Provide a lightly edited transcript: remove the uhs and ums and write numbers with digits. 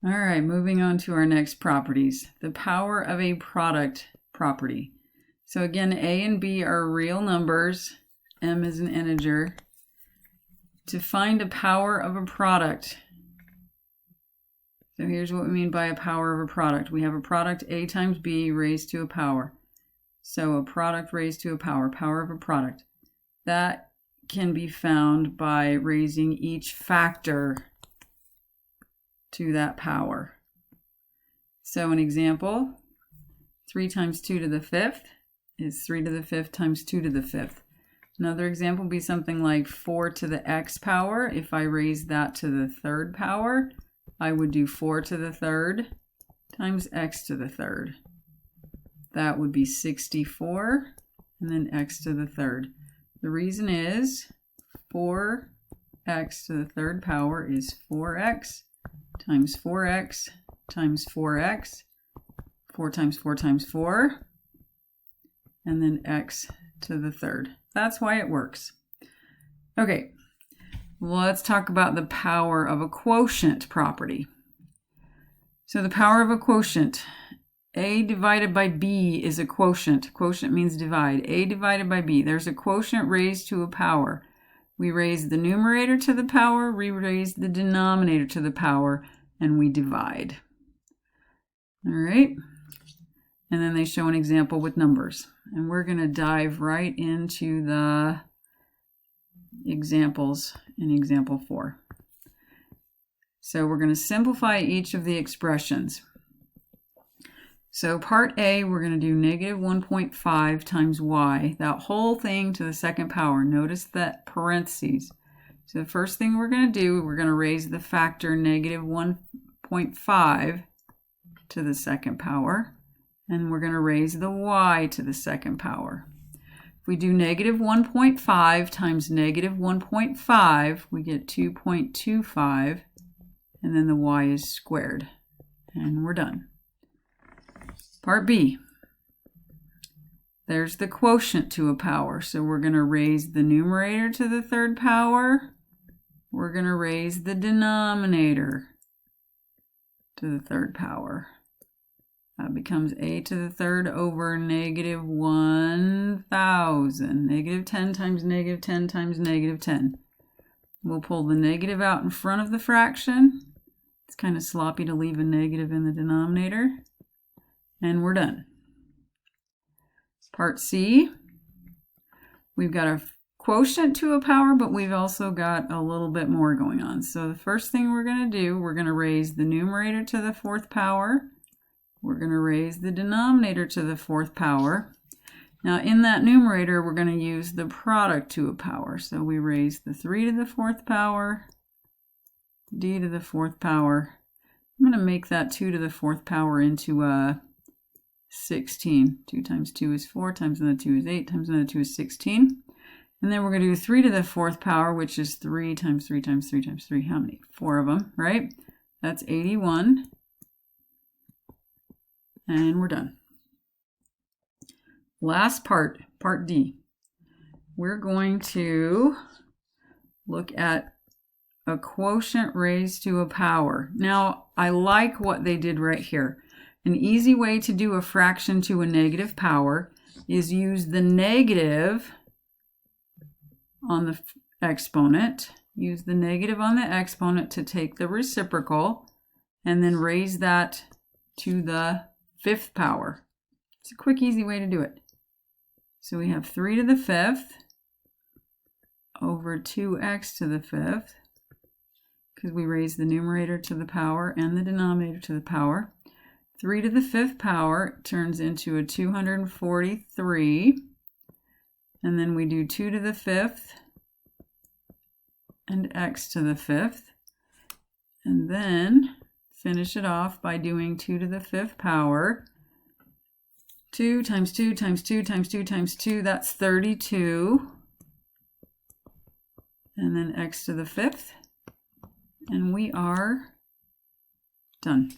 All right, moving on to our next properties. The power of a product property. So again, A and B are real numbers. M is an integer. To find a power of a product. So here's what we mean by a power of a product. We have a product A times B raised to a power. So a product raised to a power, power of a product. That can be found by raising each factor to that power. So an example, 3 times 2 to the 5th is 3 to the 5th times 2 to the 5th. Another example would be something like 4 to the x power. If I raise that to the third power, I would do 4 to the third times x to the third. That would be 64, and then x to the third. The reason is 4x to the third power is 4x times 4x times 4x, 4 times 4 times 4, and then x to the third. That's why it works. Okay, let's talk about the power of a quotient property. So the power of a quotient, A divided by B is a quotient. Quotient means divide. A divided by B. There's a quotient raised to a power. We raise the numerator to the power, we raise the denominator to the power, and we divide. All right. And then they show an example with numbers. And we're going to dive right into the examples in example 4. So we're going to simplify each of the expressions. So part A, we're going to do negative 1.5 times y, that whole thing to the second power. Notice that parentheses. So the first thing we're going to do, we're going to raise the factor negative 1.5 to the second power, and we're going to raise the y to the second power. If we do negative 1.5 times negative 1.5, we get 2.25, and then the y is squared, and we're done. Part B, there's the quotient to a power. So we're going to raise the numerator to the third power. We're going to raise the denominator to the third power. That becomes a to the third over negative 1,000. Negative 10 times negative 10 times negative 10. We'll pull the negative out in front of the fraction. It's kind of sloppy to leave a negative in the denominator. And we're done. Part C, we've got a quotient to a power, but we've also got a little bit more going on. So the first thing we're going to do, we're going to raise the numerator to the fourth power. We're going to raise the denominator to the fourth power. Now in that numerator, we're going to use the product to a power. So we raise the 3 to the fourth power, d to the fourth power. I'm going to make that 2 to the fourth power into a 16. 2 times 2 is 4, times another 2 is 8, times another 2 is 16. And then we're going to do 3 to the fourth power, which is 3 times 3 times 3 times 3. How many? 4 of them, right? That's 81. And we're done. Last part, part D. We're going to look at a quotient raised to a power. Now, I like what they did right here. An easy way to do a fraction to a negative power is use the negative on the exponent. Use the negative on the exponent to take the reciprocal and then raise that to the fifth power. It's a quick, easy way to do it. So we have 3 to the fifth over 2x to the fifth, because we raise the numerator to the power and the denominator to the power. 3 to the fifth power turns into a 243, and then we do 2 to the fifth and x to the fifth, and then finish it off by doing 2 to the fifth power. 2 times 2 times 2 times 2 times 2, that's 32, and then x to the fifth, and we are done.